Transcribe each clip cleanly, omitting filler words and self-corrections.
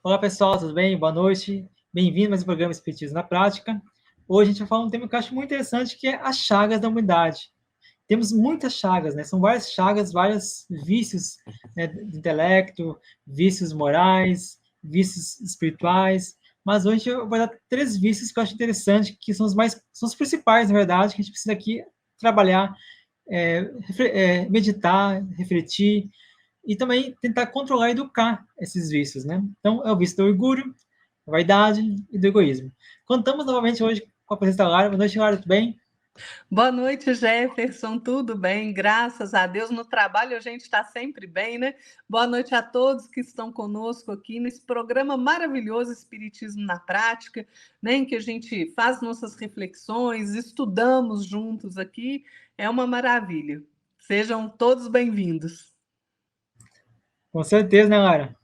Olá pessoal, tudo bem? Boa noite. Bem-vindo a mais um programa Espiritismo na Prática. Hoje a gente vai falar um tema que eu acho muito interessante, que é as chagas da humanidade. Temos muitas chagas, né? São várias chagas, vários vícios, né, de intelecto, vícios morais, vícios espirituais. Mas hoje eu vou dar 3 vícios que eu acho interessante, que são os principais, na verdade, que a gente precisa aqui trabalhar, meditar, refletir e também tentar controlar e educar esses vícios, né? Então, é o vício do orgulho, da vaidade e do egoísmo. Contamos novamente hoje com a presença da Lara. Boa noite, Lara, tudo bem? Boa noite, Jefferson. Tudo bem? Graças a Deus. No trabalho a gente está sempre bem, né? Boa noite a todos que estão conosco aqui nesse programa maravilhoso Espiritismo na Prática, né? Em que a gente faz nossas reflexões, estudamos juntos aqui. É uma maravilha. Sejam todos bem-vindos. Com certeza, né, Lara?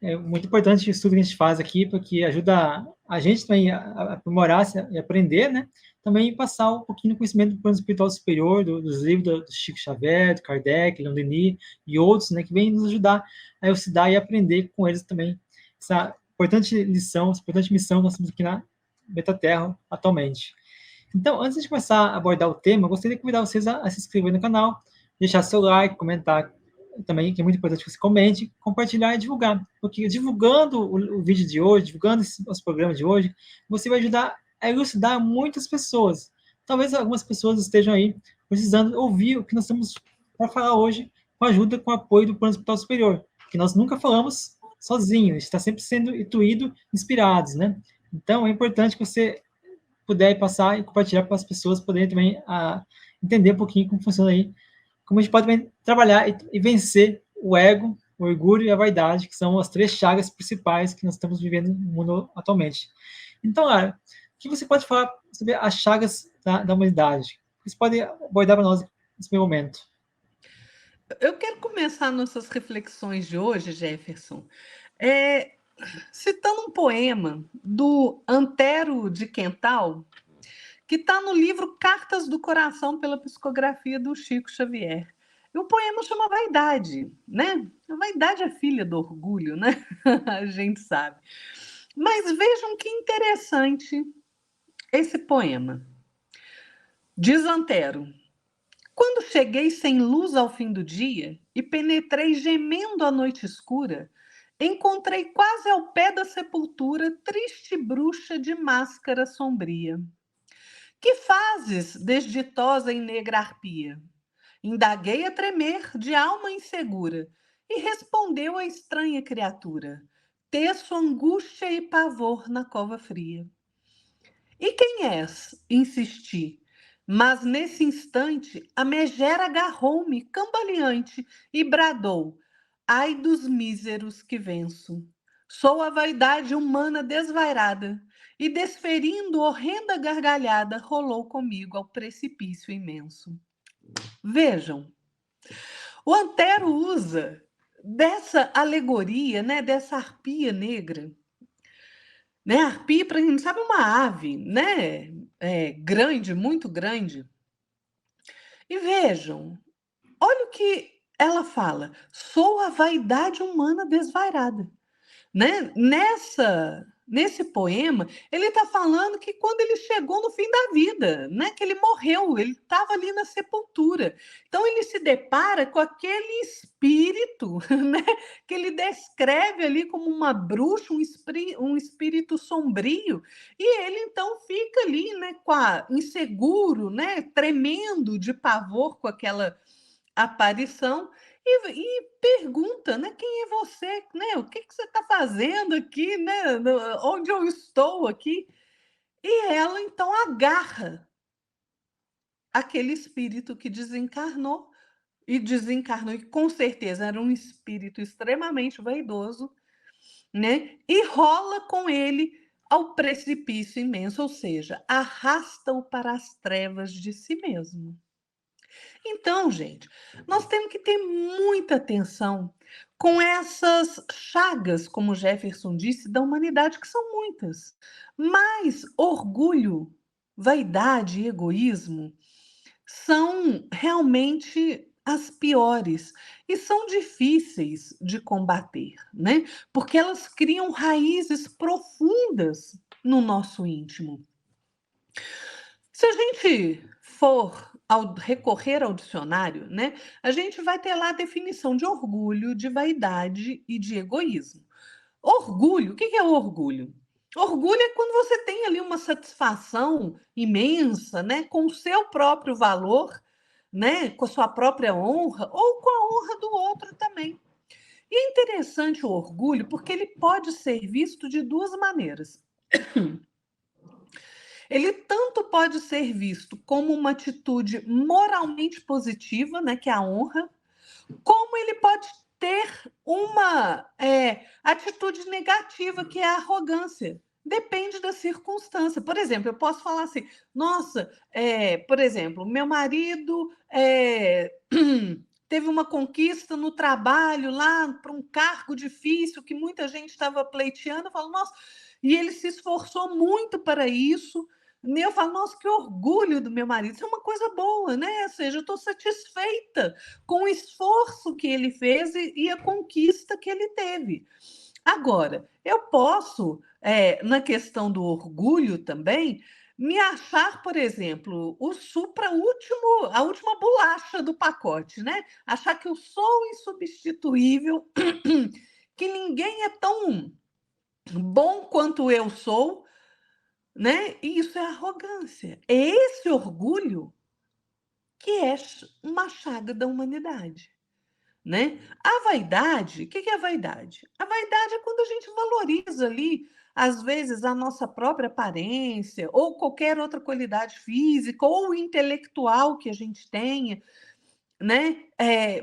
É muito importante o estudo que a gente faz aqui, porque ajuda a gente também a aprimorar e aprender, né? Também passar um pouquinho do conhecimento do plano espiritual superior, dos livros do Chico Xavier, do Kardec, Leon Denis e outros, né? Que vêm nos ajudar a elucidar e aprender com eles também essa importante lição, essa importante missão que nós temos aqui na Metaterra atualmente. Então, antes de começar a abordar o tema, eu gostaria de convidar vocês a se inscrever no canal, deixar seu like, comentar também, que é muito importante que você comente, compartilhar e divulgar. Porque divulgando o vídeo de hoje, divulgando os programas de hoje, você vai ajudar a elucidar muitas pessoas. Talvez algumas pessoas estejam aí precisando ouvir o que nós temos para falar hoje, com a ajuda, com o apoio do Plano Hospital Superior, que nós nunca falamos sozinhos, a gente está sempre sendo intuído, inspirados, né? Então, é importante que você puder passar e compartilhar para as pessoas poderem também entender um pouquinho como funciona aí, como a gente pode também trabalhar e vencer o ego, o orgulho e a vaidade, que são as 3 chagas principais que nós estamos vivendo no mundo atualmente. Então, Lara, o que você pode falar sobre as chagas da humanidade? Você pode abordar para nós nesse primeiro momento? Eu quero começar nossas reflexões de hoje, Jefferson, é, citando um poema do Antero de Quental, que está no livro Cartas do Coração, pela psicografia do Chico Xavier. E o poema chama Vaidade, né? A vaidade é filha do orgulho, né? A gente sabe. Mas vejam que interessante esse poema. Diz Antero: quando cheguei sem luz ao fim do dia e penetrei gemendo a noite escura, encontrei quase ao pé da sepultura triste bruxa de máscara sombria. Que fazes, desditosa e negra arpia? Indaguei a tremer, de alma insegura, e respondeu a estranha criatura: teço angústia e pavor na cova fria. E quem és? Insisti. Mas nesse instante a megera agarrou-me, cambaleante, e bradou: ai dos míseros que venço. Sou a vaidade humana desvairada, e desferindo horrenda gargalhada, rolou comigo ao precipício imenso. Vejam, o Antero usa dessa alegoria, né, dessa arpia negra, né? A arpia, para quem não sabe, é uma ave, né? Grande, muito grande. E vejam, olha o que ela fala: sou a vaidade humana desvairada. Né? Nesse poema, ele está falando que quando ele chegou no fim da vida, né? Que ele morreu, ele estava ali na sepultura. Então ele se depara com aquele espírito, né? Que ele descreve ali como uma bruxa, um espírito sombrio, e ele então fica ali, né? Inseguro, né? Tremendo de pavor com aquela aparição. E pergunta, né, quem é você, né? O que você está fazendo aqui, né? Onde eu estou aqui? E ela então agarra aquele espírito que desencarnou, e com certeza era um espírito extremamente vaidoso, né? E rola com ele ao precipício imenso, ou seja, arrasta-o para as trevas de si mesmo. Então, gente, nós temos que ter muita atenção com essas chagas, como Jefferson disse, da humanidade, que são muitas. Mas orgulho, vaidade e egoísmo são realmente as piores e são difíceis de combater, né? Porque elas criam raízes profundas no nosso íntimo. Se a gente for recorrer ao dicionário, né, a gente vai ter lá a definição de orgulho, de vaidade e de egoísmo. Orgulho, o que é orgulho? Orgulho é quando você tem ali uma satisfação imensa, né, com o seu próprio valor, né, com a sua própria honra ou com a honra do outro também. E é interessante o orgulho porque ele pode ser visto de duas maneiras. Ele tanto pode ser visto como uma atitude moralmente positiva, né, que é a honra, como ele pode ter uma atitude negativa, que é a arrogância. Depende da circunstância. Por exemplo, eu posso falar assim: nossa, por exemplo, meu marido teve uma conquista no trabalho lá para um cargo difícil que muita gente estava pleiteando. Eu falo, nossa, e ele se esforçou muito para isso. Eu falo, nossa, que orgulho do meu marido. Isso é uma coisa boa, né? Ou seja, eu estou satisfeita com o esforço que ele fez e a conquista que ele teve. Agora, eu posso, na questão do orgulho também, me achar, por exemplo, o a última bolacha do pacote, né? Achar que eu sou insubstituível, que ninguém é tão bom quanto eu sou, né? E isso é arrogância. É esse orgulho que é uma chaga da humanidade, né? A vaidade, o que é a vaidade? A vaidade é quando a gente valoriza ali, às vezes, a nossa própria aparência ou qualquer outra qualidade física ou intelectual que a gente tenha, né?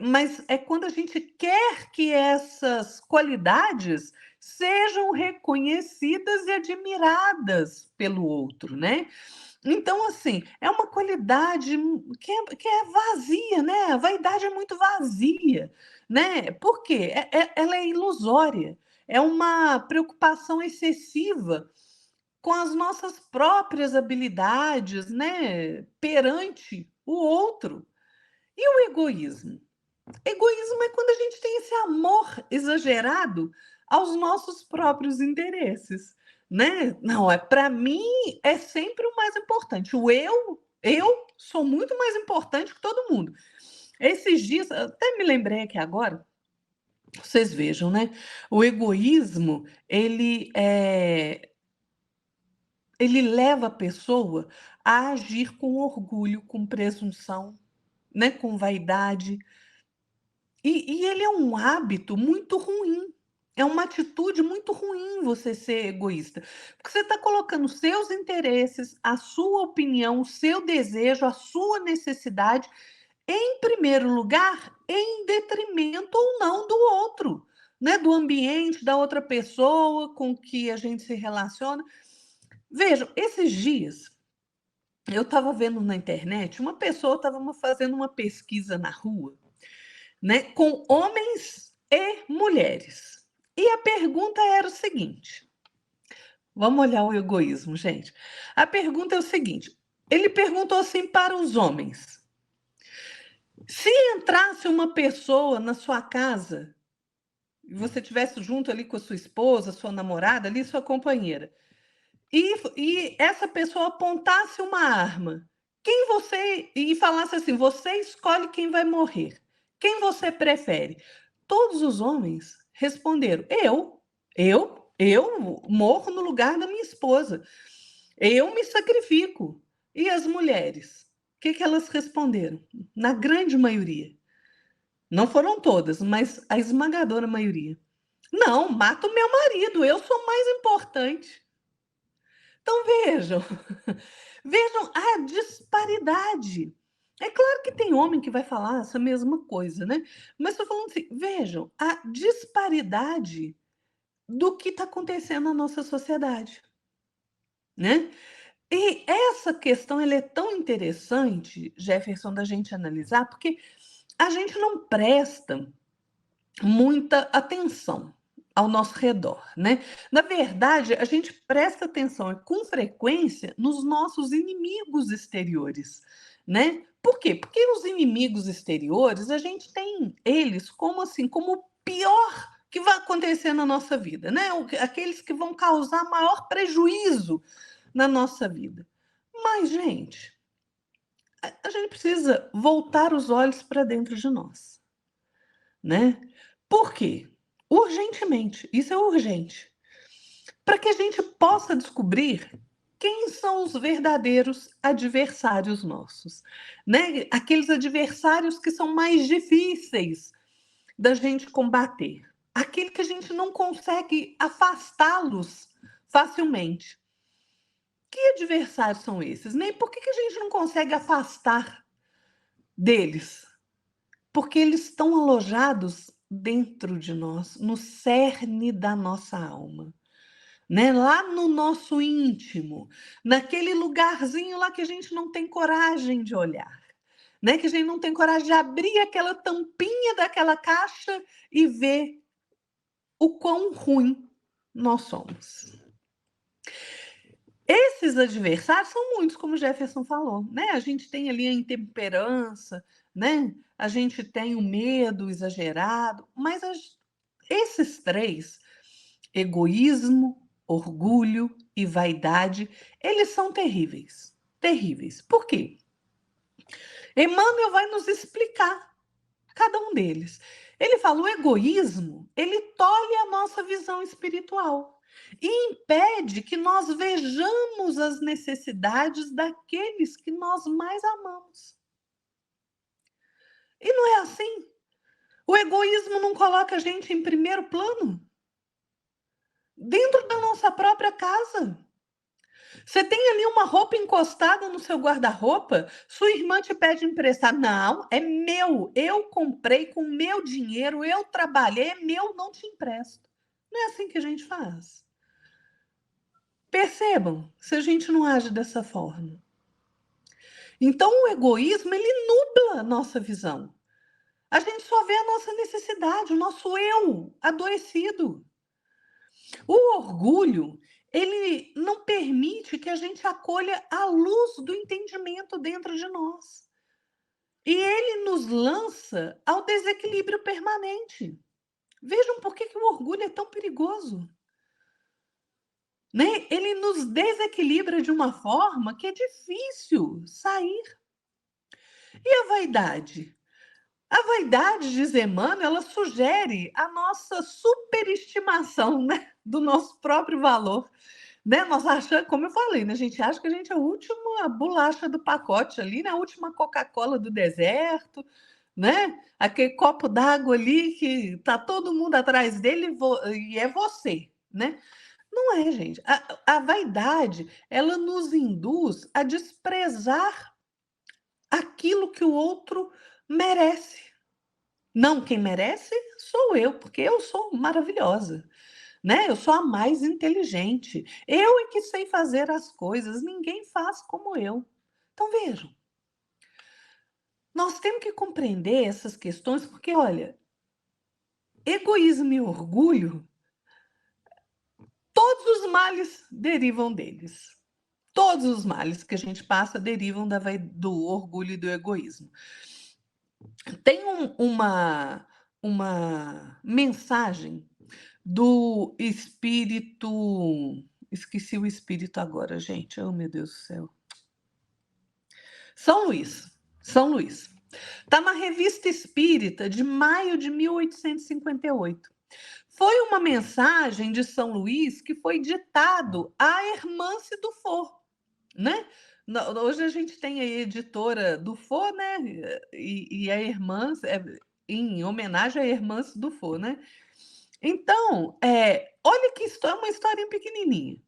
Mas é quando a gente quer que essas qualidades sejam reconhecidas e admiradas pelo outro, né? Então, assim, é uma qualidade que é vazia, né? A vaidade é muito vazia, né? Por quê? Ela é ilusória, é uma preocupação excessiva com as nossas próprias habilidades, né? Perante o outro. E o egoísmo? Egoísmo é quando a gente tem esse amor exagerado aos nossos próprios interesses, né? Não, para mim é sempre o mais importante. Eu sou muito mais importante que todo mundo. Esses dias, até me lembrei aqui agora, vocês vejam, né? O egoísmo, ele leva a pessoa a agir com orgulho, com presunção, né? Com vaidade. E ele é um hábito muito ruim. É uma atitude muito ruim você ser egoísta. Porque você está colocando os seus interesses, a sua opinião, o seu desejo, a sua necessidade em primeiro lugar, em detrimento ou não do outro, né? Do ambiente, da outra pessoa com que a gente se relaciona. Vejam, esses dias eu estava vendo na internet, uma pessoa estava fazendo uma pesquisa na rua, né, com homens e mulheres. E a pergunta era o seguinte: vamos olhar o egoísmo, gente. A pergunta é o seguinte: ele perguntou assim para os homens: se entrasse uma pessoa na sua casa e você estivesse junto ali com a sua esposa, sua namorada, ali, sua companheira, e essa pessoa apontasse uma arma, quem você e falasse assim: você escolhe quem vai morrer, quem você prefere? Todos os homens responderam: eu morro no lugar da minha esposa, eu me sacrifico. E as mulheres? O que elas responderam? Na grande maioria, não foram todas, mas a esmagadora maioria: não, mata o meu marido, eu sou mais importante. Então vejam, vejam a disparidade. É claro que tem homem que vai falar essa mesma coisa, né? Mas estou falando assim, vejam a disparidade do que está acontecendo na nossa sociedade, né? E essa questão ela é tão interessante, Jefferson, da gente analisar, porque a gente não presta muita atenção ao nosso redor, né? Na verdade, a gente presta atenção com frequência nos nossos inimigos exteriores, né? Por quê? Porque os inimigos exteriores, a gente tem eles como assim, como o pior que vai acontecer na nossa vida, né? Aqueles que vão causar maior prejuízo na nossa vida. Mas, gente, a gente precisa voltar os olhos para dentro de nós, né? Por quê? Urgentemente, isso é urgente, para que a gente possa descobrir quem são os verdadeiros adversários nossos, né? Aqueles adversários que são mais difíceis da gente combater, aquele que a gente não consegue afastá-los facilmente. Que adversários são esses? Nem por que a gente não consegue afastar deles? Porque eles estão alojados dentro de nós, no cerne da nossa alma, né? Lá no nosso íntimo, naquele lugarzinho lá que a gente não tem coragem de olhar, né? Que a gente não tem coragem de abrir aquela tampinha daquela caixa e ver o quão ruim nós somos. Esses adversários são muitos, como o Jefferson falou, né? A gente tem ali a intemperança, né? A gente tem o medo exagerado, mas esses três, egoísmo, orgulho e vaidade, eles são terríveis. Terríveis. Por quê? Emmanuel vai nos explicar cada um deles. Ele fala, o egoísmo, ele tolhe a nossa visão espiritual e impede que nós vejamos as necessidades daqueles que nós mais amamos. E não é assim. O egoísmo não coloca a gente em primeiro plano. Dentro da nossa própria casa. Você tem ali uma roupa encostada no seu guarda-roupa, sua irmã te pede emprestar. Não, é meu. Eu comprei com meu dinheiro, eu trabalhei, é meu, não te empresto. Não é assim que a gente faz. Percebam, se a gente não age dessa forma. Então, o egoísmo, ele nubla a nossa visão. A gente só vê a nossa necessidade, o nosso eu adoecido. O orgulho, ele não permite que a gente acolha a luz do entendimento dentro de nós. E ele nos lança ao desequilíbrio permanente. Vejam por que o orgulho é tão perigoso. Né? Ele nos desequilibra de uma forma que é difícil sair. E a vaidade? A vaidade, diz Emmanuel, ela sugere a nossa superestimação, né, do nosso próprio valor. Né? Nós achamos, como eu falei, né? A gente acha que a gente é a última bolacha do pacote ali, né? A última Coca-Cola do deserto, né? Aquele copo d'água ali que tá todo mundo atrás dele e é você, né? Não é, gente. A vaidade, ela nos induz a desprezar aquilo que o outro merece. Não, quem merece sou eu, porque eu sou maravilhosa. Né? Eu sou a mais inteligente. Eu é que sei fazer as coisas, ninguém faz como eu. Então vejam, nós temos que compreender essas questões, porque olha, egoísmo e orgulho, todos os males derivam deles. Todos os males que a gente passa derivam do orgulho e do egoísmo. Tem uma mensagem do espírito. Esqueci o espírito agora, gente. Oh, meu Deus do céu. São Luís. São Luís. Está na Revista Espírita de maio de 1858. Foi uma mensagem de São Luís que foi ditado à Hermance Dufour, né? Hoje a gente tem a editora Dufour, né? E a Hermance, em homenagem à Hermance Dufour, né? Então, olha que história, é uma historinha pequenininha.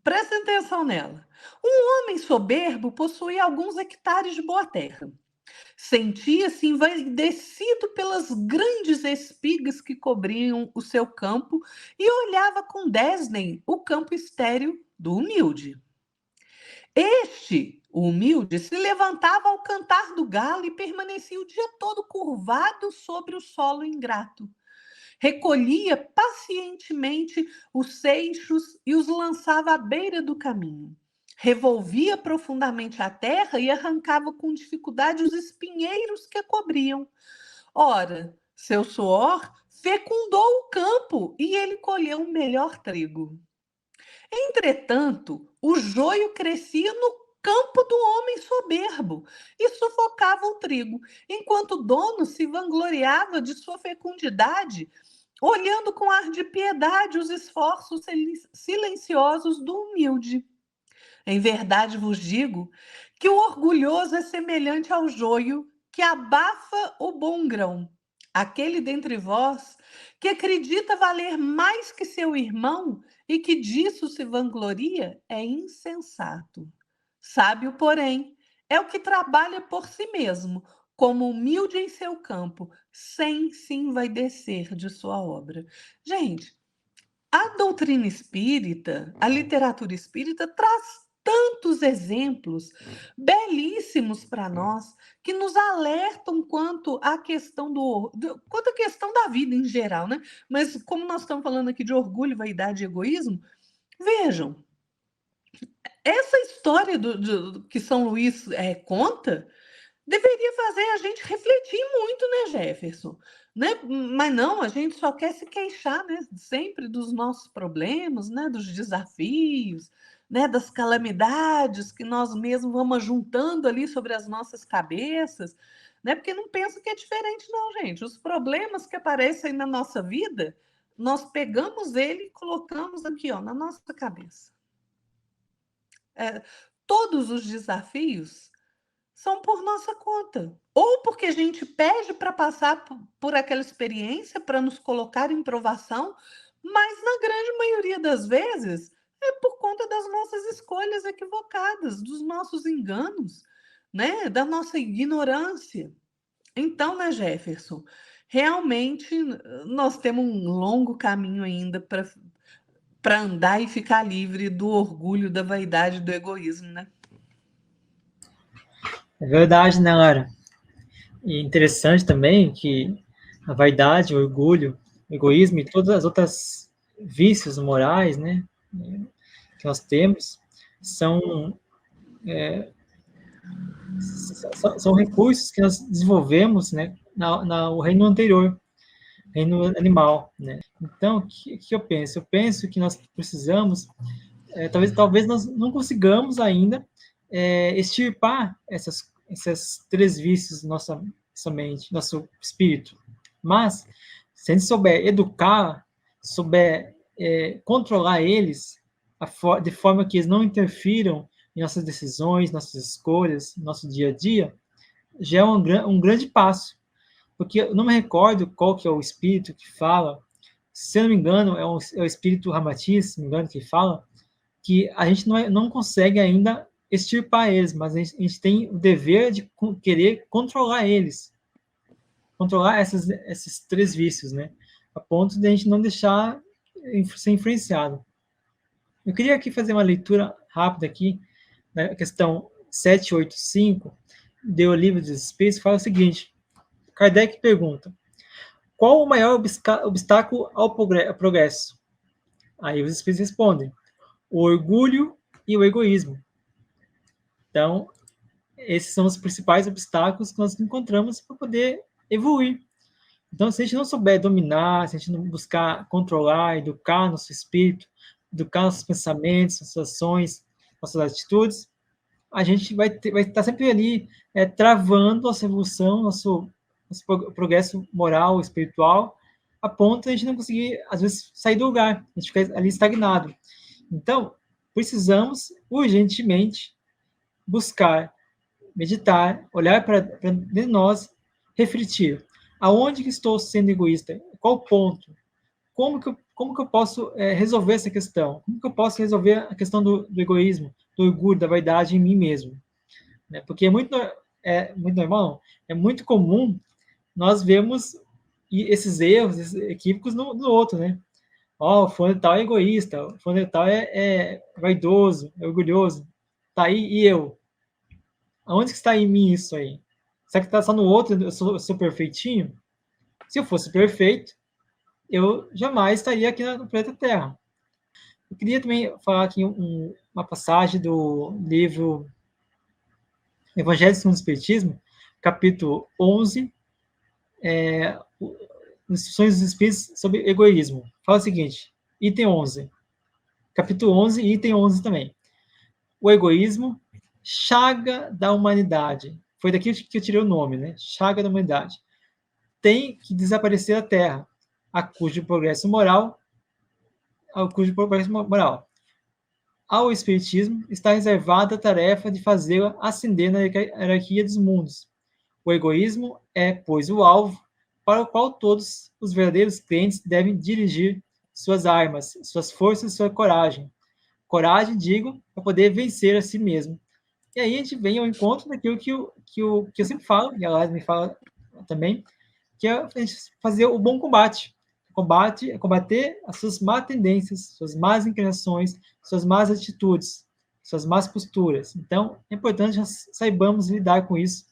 Presta atenção nela. Um homem soberbo possuía alguns hectares de boa terra. Sentia-se envaidecido pelas grandes espigas que cobriam o seu campo e olhava com desdém o campo estéril do humilde. O humilde, se levantava ao cantar do galo e permanecia o dia todo curvado sobre o solo ingrato. Recolhia pacientemente os seixos e os lançava à beira do caminho. revolvia profundamente a terra e arrancava com dificuldade os espinheiros que a cobriam. Ora, seu suor fecundou o campo e ele colheu o melhor trigo. Entretanto, o joio crescia no campo do homem soberbo e sufocava o trigo, enquanto o dono se vangloriava de sua fecundidade, olhando com ar de piedade os esforços silenciosos do humilde. Em verdade vos digo que o orgulhoso é semelhante ao joio que abafa o bom grão. Aquele dentre vós que acredita valer mais que seu irmão e que disso se vangloria é insensato. Sábio, porém, é o que trabalha por si mesmo, como humilde em seu campo, sem se envaidecer de sua obra. Gente, a doutrina espírita, a literatura espírita traz tantos exemplos belíssimos para nós que nos alertam quanto à questão quanto à questão da vida em geral, né? Mas como nós estamos falando aqui de orgulho, vaidade e egoísmo, vejam, essa história que São Luís conta deveria fazer a gente refletir muito, né, Jefferson? Né? Mas não, a gente só quer se queixar, né, sempre dos nossos problemas, né, dos desafios, né, das calamidades que nós mesmos vamos juntando ali sobre as nossas cabeças, né? Porque não penso que é diferente, não, gente. Os problemas que aparecem na nossa vida, nós pegamos ele e colocamos aqui, ó, na nossa cabeça. Todos os desafios são por nossa conta. Ou porque a gente pede para passar por aquela experiência, para nos colocar em provação, mas na grande maioria das vezes é por conta das nossas escolhas equivocadas, dos nossos enganos, né? Da nossa ignorância. Então, né, Jefferson, realmente nós temos um longo caminho ainda para andar e ficar livre do orgulho, da vaidade, do egoísmo, né? É verdade, né, Lara? E interessante também que a vaidade, o orgulho, o egoísmo e todas as outras vícios morais, né, que nós temos, são, são recursos que nós desenvolvemos, né, no reino anterior, reino animal, né. Então, o que eu penso? Eu penso que nós precisamos, talvez nós não consigamos ainda extirpar esses três vícios da nossa mente, nosso espírito. Mas, se a gente souber educar, souber controlar eles, de forma que eles não interfiram em nossas decisões, nossas escolhas, nosso dia a dia, já é um grande passo. Porque eu não me recordo qual que é o espírito que fala, se eu não me engano, é o espírito Ramatiz, se não me engano, que fala, que a gente não consegue ainda extirpar eles, mas a gente tem o dever de querer controlar eles, controlar esses três vícios, né? A ponto de a gente não deixar ser influenciado. Eu queria aqui fazer uma leitura rápida aqui, na questão 785, do Livro dos Espíritos, fala o seguinte: Kardec pergunta: qual o maior obstáculo ao progresso? Aí os Espíritos respondem: o orgulho e o egoísmo. Então, esses são os principais obstáculos que nós encontramos para poder evoluir. Então, se a gente não souber dominar, se a gente não buscar controlar, educar nosso espírito, educar nossos pensamentos, nossas ações, nossas atitudes, a gente vai estar sempre ali travando nossa evolução, nosso progresso moral, espiritual, a ponto de a gente não conseguir, às vezes, sair do lugar, a gente fica ali estagnado. Então, precisamos urgentemente buscar, meditar, olhar para dentro de nós, refletir. Aonde que estou sendo egoísta? Qual ponto? Como que eu posso resolver essa questão? Como que eu posso resolver a questão do egoísmo, do orgulho, da vaidade em mim mesmo? Né? Porque é muito normal, é muito comum nós vermos esses erros, esses equívocos no outro, né? Ó, o fulano tal é egoísta, o fulano tal é vaidoso, é orgulhoso. Tá aí, e eu? Aonde que está em mim isso aí? Será que está só no outro, eu sou perfeitinho? Se eu fosse perfeito, eu jamais estaria aqui no planeta Terra. Eu queria também falar aqui uma passagem do livro Evangelho segundo o Espiritismo, capítulo 11, Instruções dos Espíritos sobre Egoísmo. Fala o seguinte, item 11, capítulo 11, item 11 também. O egoísmo, chaga da humanidade. Foi daqui que eu tirei o nome, né? Chaga da humanidade. Tem que desaparecer da Terra, a cujo progresso moral, ao Espiritismo está reservada a tarefa de fazê-la ascender na hierarquia dos mundos. O egoísmo é, pois, o alvo para o qual todos os verdadeiros crentes devem dirigir suas armas, suas forças, sua coragem. Coragem, digo, para poder vencer a si mesmo. E aí a gente vem ao encontro daquilo que eu sempre falo, e a Lázaro me fala também, que é a gente fazer o bom combate. Combate é combater as suas má tendências, suas más inclinações, suas más atitudes, suas más posturas. Então, é importante que nós saibamos lidar com isso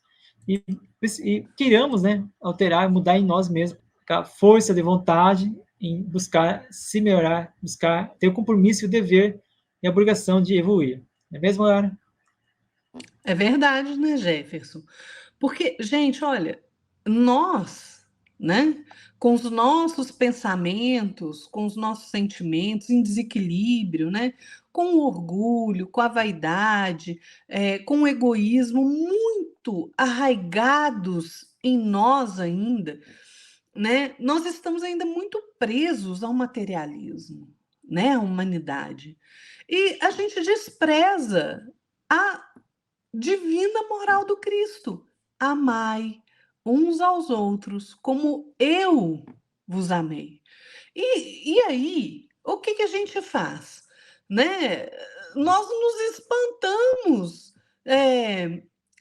e queiramos, né, alterar, mudar em nós mesmos, a força de vontade em buscar se melhorar, buscar ter o compromisso, o dever e a obrigação de evoluir. Não é mesmo, Lara? É verdade, né, Jefferson? Porque, gente, olha, nós, né, com os nossos pensamentos, com os nossos sentimentos em desequilíbrio, né, com o orgulho, com a vaidade, com o egoísmo muito arraigados em nós ainda, né, nós estamos ainda muito presos ao materialismo, né, à humanidade. E a gente despreza a divina moral do Cristo. Amai uns aos outros como eu vos amei. E aí, o que, que a gente faz? Né? Nós nos espantamos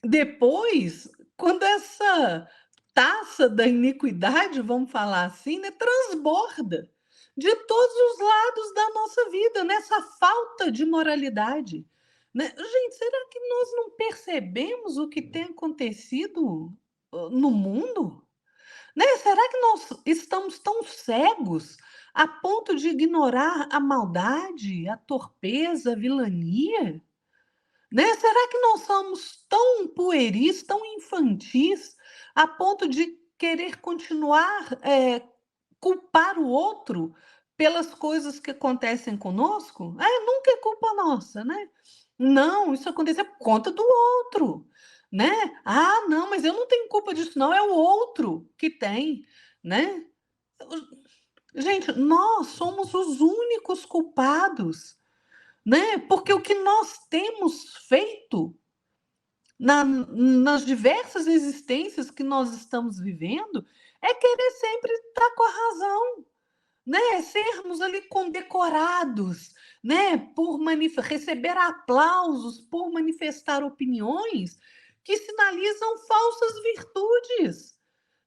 depois, quando essa taça da iniquidade, vamos falar assim, né, transborda de todos os lados da nossa vida, nessa falta de moralidade. Né? Gente, será que nós não percebemos o que tem acontecido no mundo? Né? Será que nós estamos tão cegos a ponto de ignorar a maldade, a torpeza, a vilania? Né? Será que nós somos tão pueris, tão infantis, a ponto de querer continuar culpar o outro pelas coisas que acontecem conosco? Nunca é culpa nossa, né? Não, isso aconteceu por conta do outro, né? Não, mas eu não tenho culpa disso, não, é o outro que tem, né? Gente, nós somos os únicos culpados, né? Porque o que nós temos feito nas diversas existências que nós estamos vivendo é querer sempre estar com a razão, né? Sermos ali condecorados, né? Por receber aplausos, por manifestar opiniões que sinalizam falsas virtudes,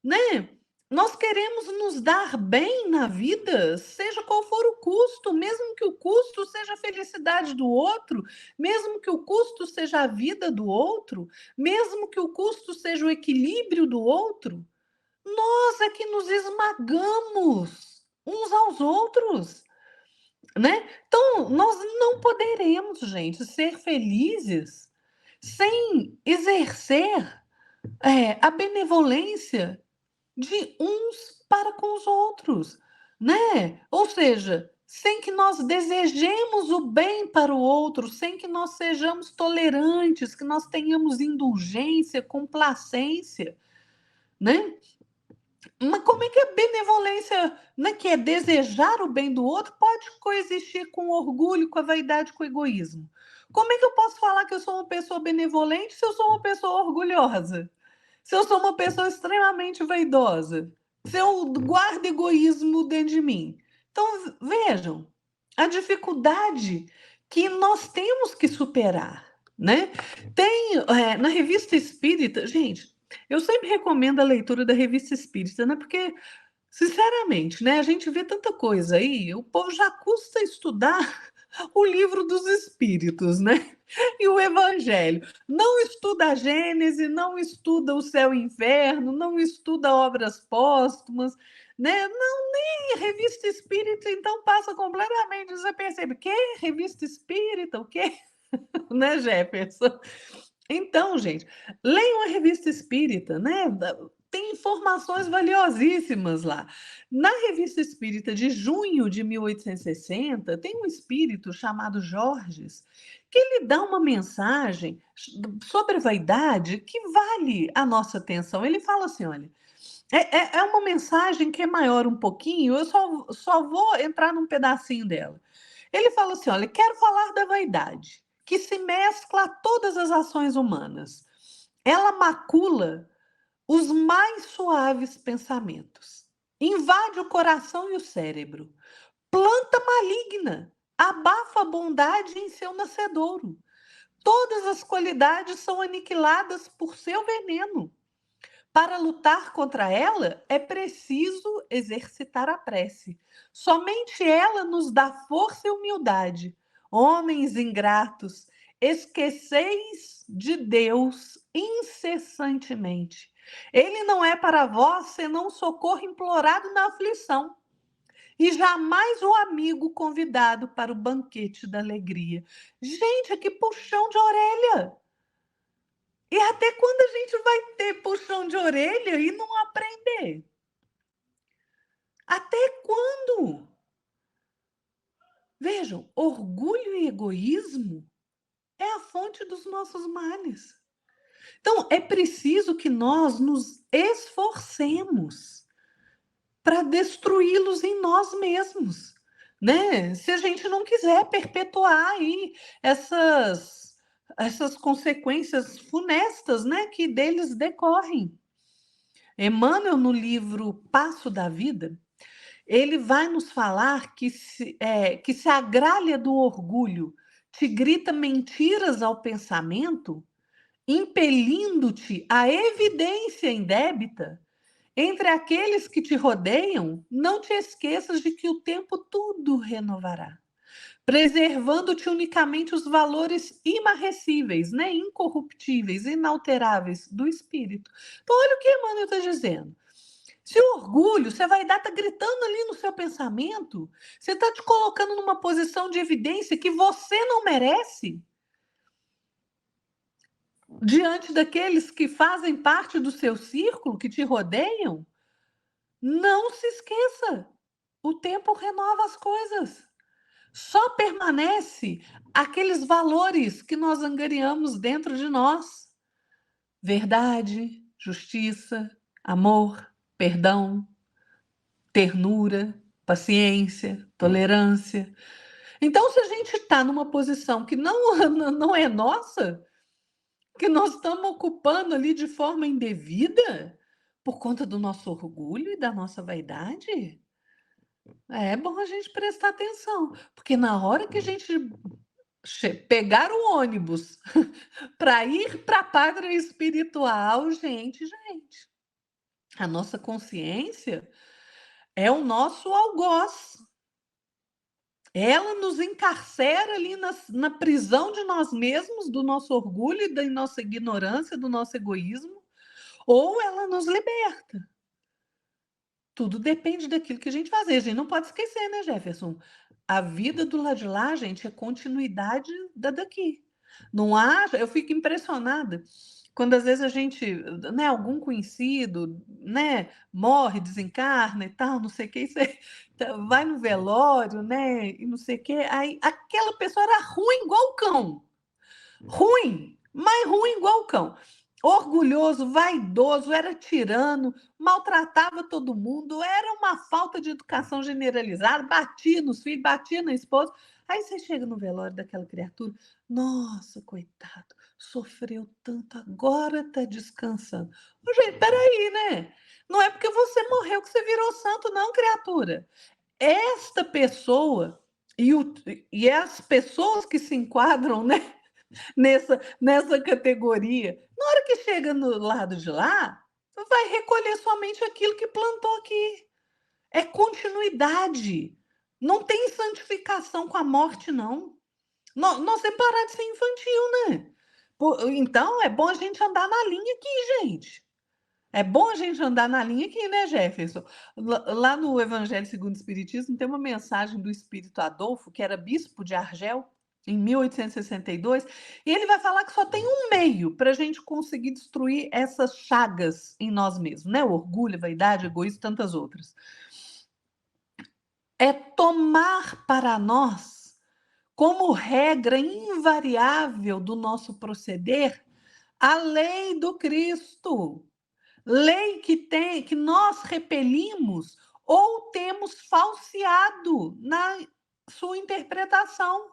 né? Nós queremos nos dar bem na vida, seja qual for o custo, mesmo que o custo seja a felicidade do outro, mesmo que o custo seja a vida do outro, mesmo que o custo seja o equilíbrio do outro. Nós é que nos esmagamos uns aos outros, né? Então, nós não poderemos, gente, ser felizes sem exercer a benevolência de uns para com os outros, né? Ou seja, sem que nós desejemos o bem para o outro, sem que nós sejamos tolerantes, que nós tenhamos indulgência, complacência, né? Mas como é que a benevolência, né, que é desejar o bem do outro, pode coexistir com o orgulho, com a vaidade, com o egoísmo? Como é que eu posso falar que eu sou uma pessoa benevolente se eu sou uma pessoa orgulhosa? Se eu sou uma pessoa extremamente vaidosa? Se eu guardo egoísmo dentro de mim? Então, vejam, a dificuldade que nós temos que superar, né? Tem, na Revista Espírita, gente, eu sempre recomendo a leitura da Revista Espírita, né? Porque, sinceramente, né, a gente vê tanta coisa aí, o povo já custa estudar o livro dos Espíritos, né? E o Evangelho. Não estuda a Gênese, não estuda o céu e o inferno, não estuda obras póstumas, né? Não, nem revista espírita, então passa completamente. Você percebe, que revista espírita, o quê? Né, Jefferson? Então, gente, leiam a revista espírita, né? Tem informações valiosíssimas lá. Na revista espírita de junho de 1860, tem um espírito chamado Jorges, que ele dá uma mensagem sobre vaidade que vale a nossa atenção. Ele fala assim: olha, é uma mensagem que é maior um pouquinho, eu só vou entrar num pedacinho dela. Ele fala assim: olha, quero falar da vaidade, que se mescla a todas as ações humanas. Ela macula os mais suaves pensamentos, invade o coração e o cérebro, planta maligna, abafa a bondade em seu nascedouro. Todas as qualidades são aniquiladas por seu veneno. Para lutar contra ela, é preciso exercitar a prece. Somente ela nos dá força e humildade. Homens ingratos, esqueceis de Deus incessantemente. Ele não é para vós senão socorro implorado na aflição, e jamais o amigo convidado para o banquete da alegria. Gente, que puxão de orelha! E até quando a gente vai ter puxão de orelha e não aprender? Até quando? Vejam, orgulho e egoísmo é a fonte dos nossos males. Então, é preciso que nós nos esforcemos para destruí-los em nós mesmos, né? Se a gente não quiser perpetuar aí essas consequências funestas, né, que deles decorrem. Emmanuel, no livro Passo da Vida, ele vai nos falar que se a gralha do orgulho te grita mentiras ao pensamento, impelindo-te à evidência indébita, entre aqueles que te rodeiam, não te esqueças de que o tempo tudo renovará, preservando-te unicamente os valores imarrecíveis, né? Incorruptíveis, inalteráveis do espírito. Então, olha o que Emmanuel está dizendo. Se o orgulho, se a vaidade está gritando ali no seu pensamento, você está te colocando numa posição de evidência que você não merece, diante daqueles que fazem parte do seu círculo, que te rodeiam, não se esqueça, o tempo renova as coisas. Só permanece aqueles valores que nós angariamos dentro de nós: verdade, justiça, amor, perdão, ternura, paciência, tolerância. Então, se a gente está numa posição que não é nossa, que nós estamos ocupando ali de forma indevida, por conta do nosso orgulho e da nossa vaidade, é bom a gente prestar atenção, porque na hora que a gente pegar o ônibus para ir para a pátria espiritual, gente, a nossa consciência é o nosso algoz. Ela nos encarcera ali na prisão de nós mesmos, do nosso orgulho, da nossa ignorância, do nosso egoísmo, ou ela nos liberta. Tudo depende daquilo que a gente fazer. A gente não pode esquecer, né, Jefferson? A vida do lado de lá, gente, é continuidade da daqui. Não há. Eu fico impressionada quando às vezes a gente, né, algum conhecido, né, morre, desencarna e tal, não sei o que, você vai no velório, né, e não sei o que, aí aquela pessoa era ruim igual o cão. Ruim, mas ruim igual o cão. Orgulhoso, vaidoso, era tirano, maltratava todo mundo, era uma falta de educação generalizada, batia nos filhos, batia na esposa. Aí você chega no velório daquela criatura, nossa, coitado, sofreu tanto, agora está descansando. Ô, gente, peraí, né? Não é porque você morreu que você virou santo, não, criatura. Esta pessoa e as pessoas que se enquadram, né, nessa categoria. Na hora que chega no lado de lá, vai recolher somente aquilo que plantou aqui. É continuidade. Não tem santificação com a morte, não. Nós temos que parar de ser infantil, né? Então, é bom a gente andar na linha aqui, gente. É bom a gente andar na linha aqui, né, Jefferson? Lá no Evangelho segundo o Espiritismo tem uma mensagem do Espírito Adolfo, que era bispo de Argel, em 1862, e ele vai falar que só tem um meio para a gente conseguir destruir essas chagas em nós mesmos, né? O orgulho, a vaidade, o egoísmo e tantas outras. É tomar para nós, como regra invariável do nosso proceder, a lei do Cristo. Lei que nós repelimos ou temos falseado na sua interpretação.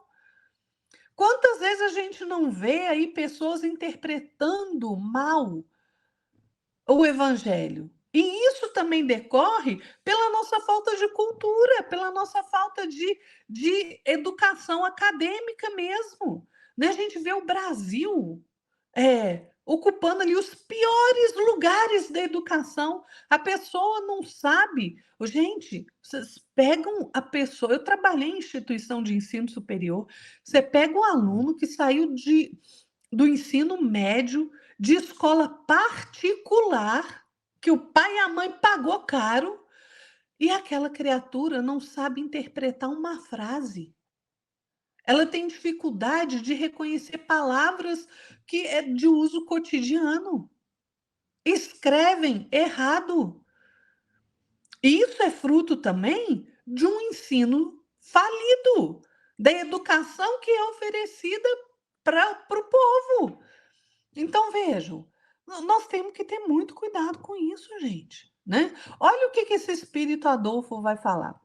Quantas vezes a gente não vê aí pessoas interpretando mal o evangelho? E isso também decorre pela nossa falta de cultura, pela nossa falta de educação acadêmica mesmo. Né? A gente vê o Brasil ocupando ali os piores lugares da educação. A pessoa não sabe. Gente, vocês pegam a pessoa. Eu trabalhei em instituição de ensino superior. Você pega um aluno que saiu do ensino médio, de escola particular, que o pai e a mãe pagou caro, e aquela criatura não sabe interpretar uma frase. Ela tem dificuldade de reconhecer palavras que é de uso cotidiano. Escrevem errado. Isso é fruto também de um ensino falido, da educação que é oferecida para o povo. Então, vejam, nós temos que ter muito cuidado com isso, gente. Né? Olha o que esse espírito Adolfo vai falar.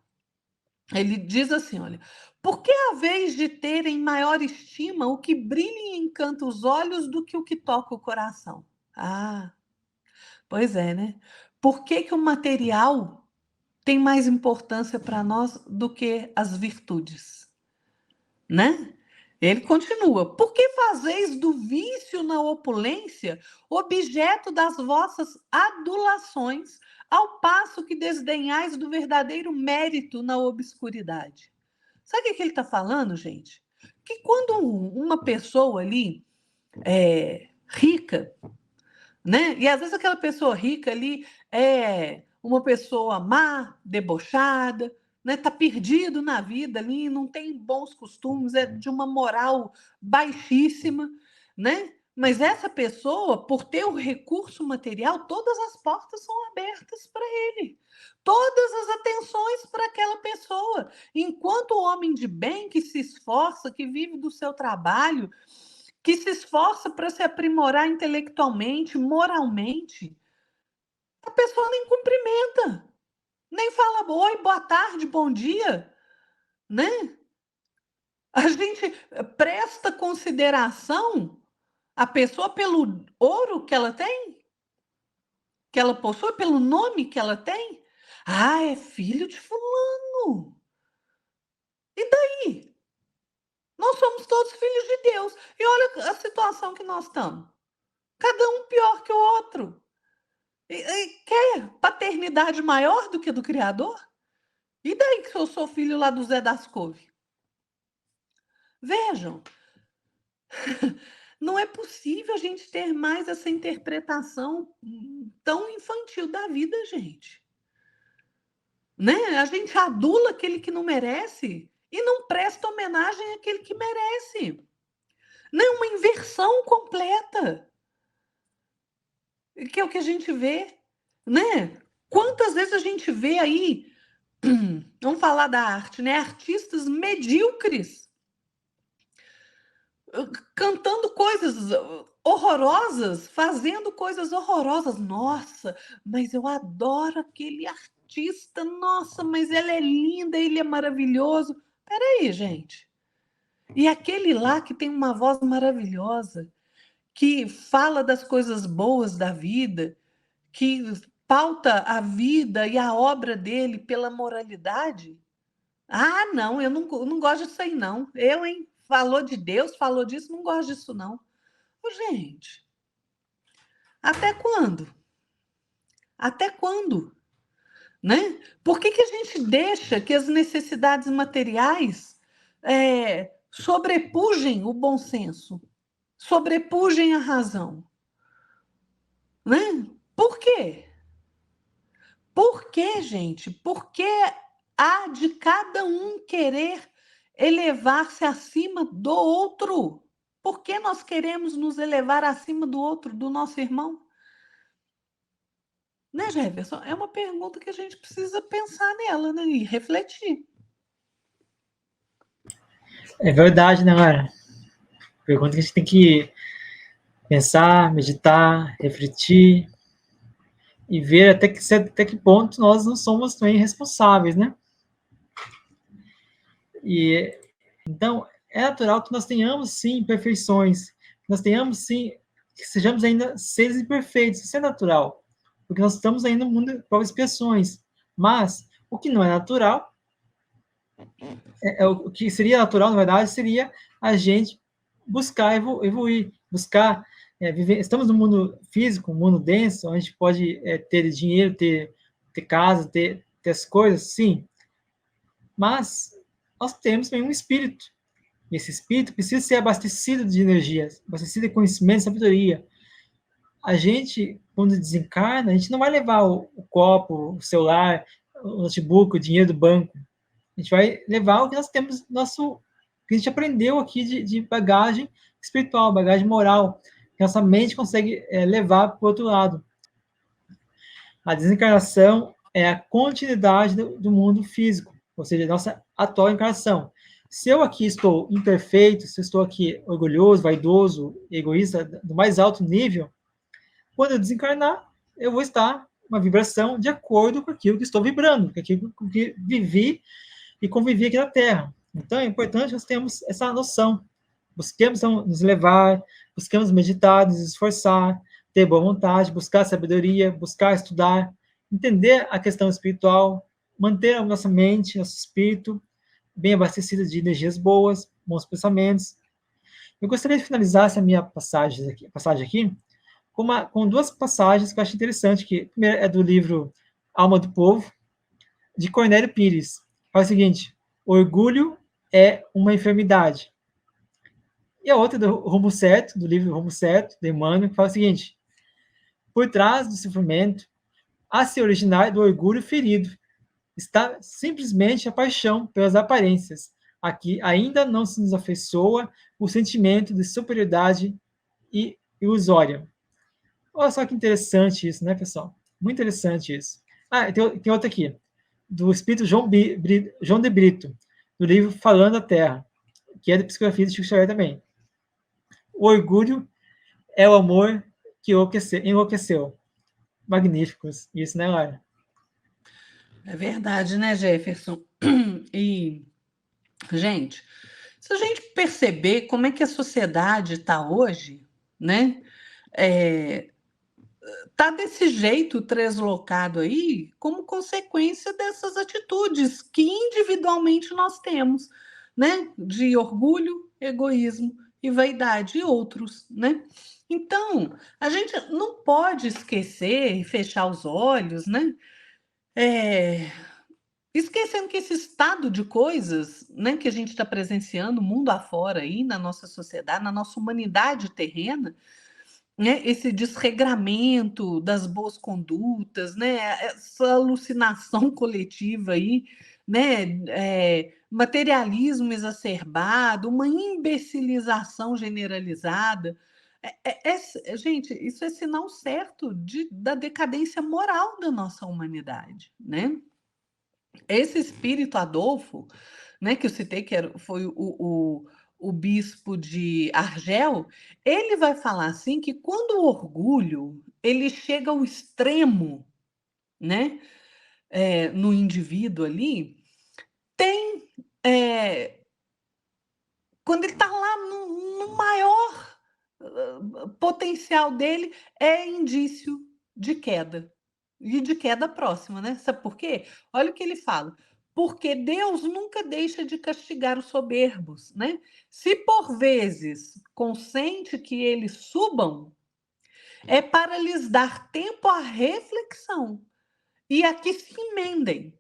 Ele diz assim, olha, por que a vez de ter em maior estima o que brilha e encanta os olhos do que o que toca o coração? Ah, pois é, né? Por que o material tem mais importância para nós do que as virtudes? Né? Ele continua, por que fazeis do vício na opulência objeto das vossas adulações, ao passo que desdenhais do verdadeiro mérito na obscuridade? Sabe o que ele está falando, gente? Que quando uma pessoa ali rica, né? E às vezes aquela pessoa rica ali é uma pessoa má, debochada, né? Tá perdido na vida ali, não tem bons costumes, é de uma moral baixíssima, né? Mas essa pessoa, por ter o recurso material, todas as portas são abertas para ele. Todas as atenções para aquela pessoa. Enquanto o homem de bem que se esforça, que vive do seu trabalho, que se esforça para se aprimorar intelectualmente, moralmente, a pessoa nem cumprimenta, nem fala oi, boa tarde, bom dia, né? A gente presta consideração à pessoa pelo ouro que ela tem, que ela possui, pelo nome que ela tem. Ah, é filho de fulano. E daí? Nós somos todos filhos de Deus. E olha a situação que nós estamos. Cada um pior que o outro. E quer paternidade maior do que do Criador? E daí que eu sou filho lá do Zé das Couve? Vejam, não é possível a gente ter mais essa interpretação tão infantil da vida, gente. Né? A gente adula aquele que não merece e não presta homenagem àquele que merece. Não é uma inversão completa. Que é o que a gente vê, né? Quantas vezes a gente vê aí, vamos falar da arte, né? Artistas medíocres cantando coisas horrorosas, fazendo coisas horrorosas. Nossa, mas eu adoro aquele artista. Nossa, mas ela é linda, ele é maravilhoso. Peraí, gente. E aquele lá que tem uma voz maravilhosa, que fala das coisas boas da vida, que pauta a vida e a obra dele pela moralidade? Ah, não, eu não gosto disso aí, não. Eu, hein? Falou de Deus, falou disso, não gosto disso, não. Ô, gente, até quando? Até quando? Né? Por que a gente deixa que as necessidades materiais sobrepujem o bom senso, sobrepujem a razão? Né? Por quê? Por quê, gente? Por que há de cada um querer elevar-se acima do outro? Por que nós queremos nos elevar acima do outro, do nosso irmão? Né, Jefferson? É uma pergunta que a gente precisa pensar nela, né? E refletir. É verdade, né, Lara? Pergunta que a gente tem que pensar, meditar, refletir e ver até que ponto nós não somos também responsáveis, né? E então é natural que nós tenhamos sim imperfeições, que nós tenhamos sim que sejamos ainda seres imperfeitos, isso é natural, porque nós estamos ainda no mundo de provas e expiações. Mas o que não é natural, o que seria natural, na verdade, seria a gente buscar evoluir, buscar viver. Estamos no mundo físico, um mundo denso, onde a gente pode ter dinheiro, ter casa, ter as coisas, sim. Mas nós temos também um espírito. E esse espírito precisa ser abastecido de energias, abastecido de conhecimento e sabedoria. A gente, quando desencarna, a gente não vai levar o copo, o celular, o notebook, o dinheiro do banco. A gente vai levar o que nós temos, que a gente aprendeu aqui de bagagem espiritual, bagagem moral, que nossa mente consegue levar para o outro lado. A desencarnação é a continuidade do mundo físico, ou seja, a nossa atual encarnação. Se eu aqui estou imperfeito, se eu estou aqui orgulhoso, vaidoso, egoísta, do mais alto nível, quando eu desencarnar, eu vou estar uma vibração de acordo com aquilo que estou vibrando, com aquilo que vivi e convivi aqui na Terra. Então é importante que nós tenhamos essa noção. Busquemos então, nos levar, busquemos meditar, nos esforçar, ter boa vontade, buscar sabedoria, buscar estudar, entender a questão espiritual, manter a nossa mente, nosso espírito bem abastecido de energias boas, bons pensamentos. Eu gostaria de finalizar essa minha passagem aqui com duas passagens que eu acho interessante, que a primeira é do livro Alma do Povo, de Cornélio Pires. Fala o seguinte: orgulho é uma enfermidade. E a outra do Rumo Certo, do livro Rumo Certo, de Emmanuel, que fala o seguinte: por trás do sofrimento, há se originar do orgulho ferido. Está simplesmente a paixão pelas aparências. Aqui ainda não se nos afeiçoa o sentimento de superioridade e ilusória. Olha só que interessante isso, né, pessoal? Muito interessante isso. Ah, tem outra aqui, do espírito João de Brito, do livro Falando a Terra, que é da psicografia de Chico Xavier também. O orgulho é o amor que enlouqueceu. Magníficos. Isso, né, Lara? É verdade, né, Jefferson? E, gente, se a gente perceber como é que a sociedade está hoje, né? Tá desse jeito translocado aí como consequência dessas atitudes que individualmente nós temos, né? De orgulho, egoísmo e vaidade e outros, né? Então, a gente não pode esquecer e fechar os olhos, né? É, esquecendo que esse estado de coisas, né, que a gente está presenciando mundo afora aí na nossa sociedade, na nossa humanidade terrena, né, esse desregramento das boas condutas, né, essa alucinação coletiva aí, né, materialismo exacerbado, uma imbecilização generalizada. Gente, isso é sinal certo da decadência moral da nossa humanidade, né? Esse espírito Adolfo, né, que eu citei, foi o bispo de Argel, ele vai falar assim que quando o orgulho ele chega ao extremo, né, no indivíduo ali, tem quando ele está lá no maior potencial dele, é indício de queda. E de queda próxima, né? Sabe por quê? Olha o que ele fala. Porque Deus nunca deixa de castigar os soberbos, né? Se por vezes consente que eles subam, é para lhes dar tempo à reflexão e a que se emendem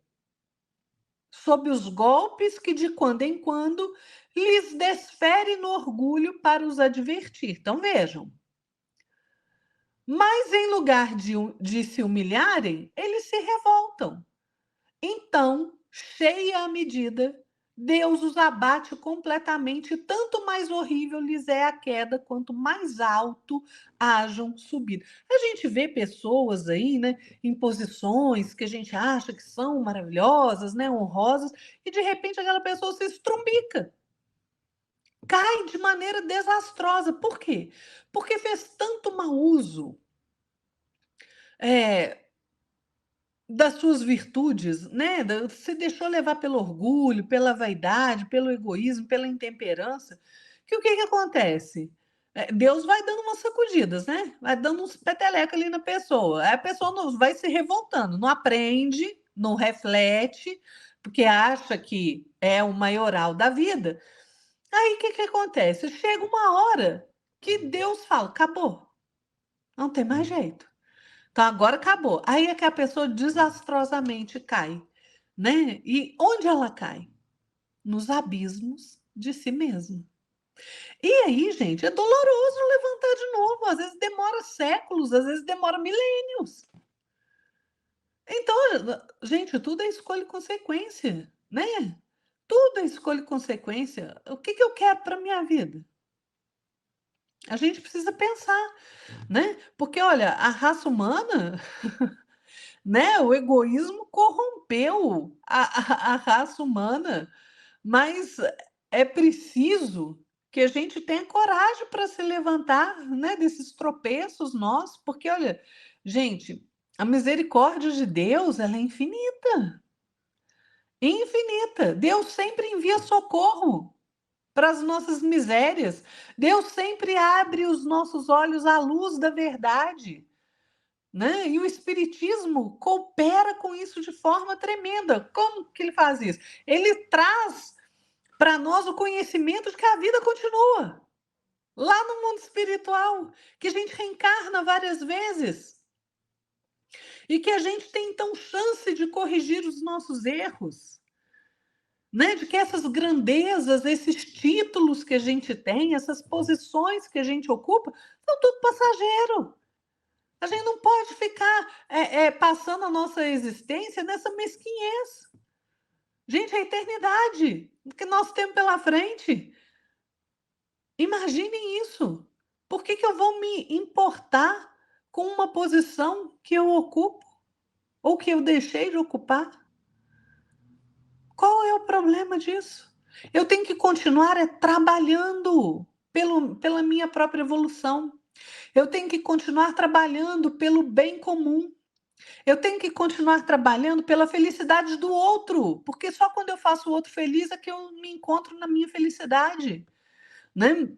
sob os golpes que de quando em quando lhes desfere no orgulho para os advertir. Então vejam, Mas em lugar de se humilharem, eles se revoltam. Então, cheia a medida, Deus os abate completamente, tanto mais horrível lhes é a queda, quanto mais alto hajam subido. A gente vê pessoas aí, né, em posições que a gente acha que são maravilhosas, né, honrosas, e de repente aquela pessoa se estrumbica, cai de maneira desastrosa. Por quê? Porque fez tanto mau uso é, das suas virtudes, né? Se deixou levar pelo orgulho, pela vaidade, pelo egoísmo, pela intemperança, que o que que acontece? Deus vai dando umas sacudidas, né? Vai dando uns peteleca ali na pessoa. Aí a pessoa não, vai se revoltando, não aprende, não reflete, porque acha que é o maioral da vida. Aí o que que acontece? Chega uma hora que Deus fala: acabou, não tem mais jeito. Então agora acabou. Aí é que a pessoa desastrosamente cai, né? E onde ela cai? Nos abismos de si mesma. E aí, gente, é doloroso levantar de novo. Às vezes demora séculos, às vezes demora milênios. Então, gente, tudo é escolha e consequência, né? Tudo é escolha e consequência. O que que eu quero para minha vida? A gente precisa pensar, né? Porque, olha, a raça humana, né? O egoísmo corrompeu a raça humana, mas é preciso que a gente tenha coragem para se levantar, né, desses tropeços nossos, porque olha, gente, a misericórdia de Deus, ela é infinita, infinita. Deus sempre envia socorro para as nossas misérias. Deus sempre abre os nossos olhos à luz da verdade, né? E o espiritismo coopera com isso de forma tremenda. Como que ele faz isso? Ele traz para nós o conhecimento de que a vida continua lá no mundo espiritual, que a gente reencarna várias vezes e que a gente tem então chance de corrigir os nossos erros, né? De que essas grandezas, esses títulos que a gente tem, essas posições que a gente ocupa, são tudo passageiro. A gente não pode ficar passando a nossa existência nessa mesquinhez. Gente, é a eternidade que nós temos pela frente. Imaginem isso. Por que que eu vou me importar com uma posição que eu ocupo ou que eu deixei de ocupar? Qual é o problema disso? Eu tenho que continuar trabalhando pela minha própria evolução. Eu tenho que continuar trabalhando pelo bem comum. Eu tenho que continuar trabalhando pela felicidade do outro, porque só quando eu faço o outro feliz é que eu me encontro na minha felicidade, né?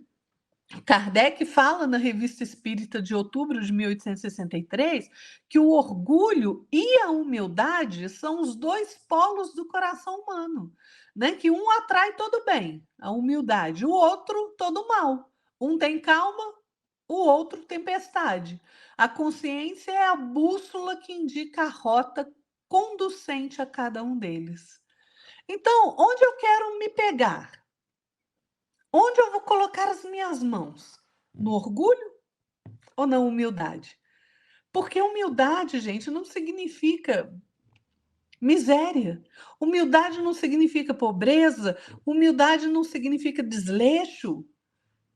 Kardec fala na Revista Espírita de outubro de 1863 que o orgulho e a humildade são os dois polos do coração humano, né? Que um atrai todo bem, a humildade, o outro todo mal. Um tem calma, o outro tempestade. A consciência é a bússola que indica a rota conducente a cada um deles. Então, onde eu quero me pegar? Onde eu vou colocar as minhas mãos? No orgulho ou na humildade? Porque humildade, gente, não significa miséria. Humildade não significa pobreza. Humildade não significa desleixo.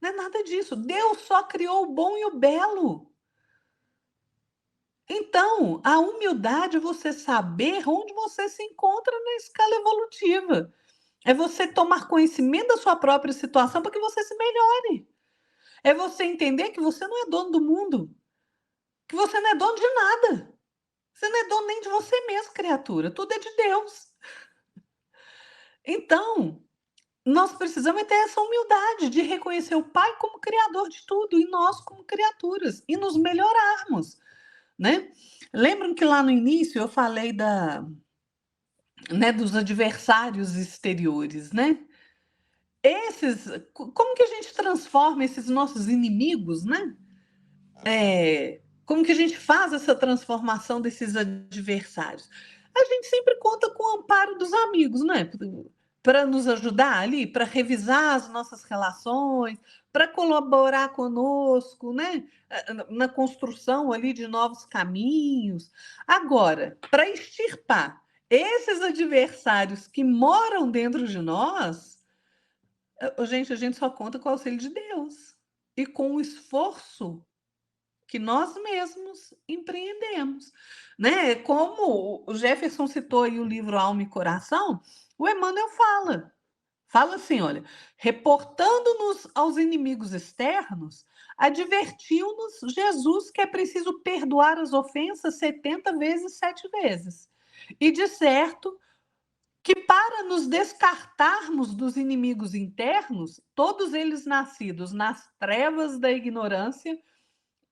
Não é nada disso. Deus só criou o bom e o belo. Então, a humildade é você saber onde você se encontra na escala evolutiva. É você tomar conhecimento da sua própria situação para que você se melhore. É você entender que você não é dono do mundo, que você não é dono de nada. Você não é dono nem de você mesmo, criatura. Tudo é de Deus. Então, nós precisamos ter essa humildade de reconhecer o Pai como criador de tudo e nós como criaturas e nos melhorarmos, né? Lembram que lá no início eu falei dos adversários exteriores, né? Como que a gente transforma esses nossos inimigos, né? Como que a gente faz essa transformação desses adversários? A gente sempre conta com o amparo dos amigos, né? para nos ajudar ali, para revisar as nossas relações, para colaborar conosco, né? Na construção ali de novos caminhos. Agora, para extirpar esses adversários que moram dentro de nós, gente, a gente só conta com o auxílio de Deus e com o esforço que nós mesmos empreendemos, né? Como o Jefferson citou aí o livro Alma e Coração, o Emmanuel fala assim, olha, reportando-nos aos inimigos externos, advertiu-nos Jesus que é preciso perdoar as ofensas 70 vezes, 7 vezes. E de certo que para nos descartarmos dos inimigos internos, todos eles nascidos nas trevas da ignorância,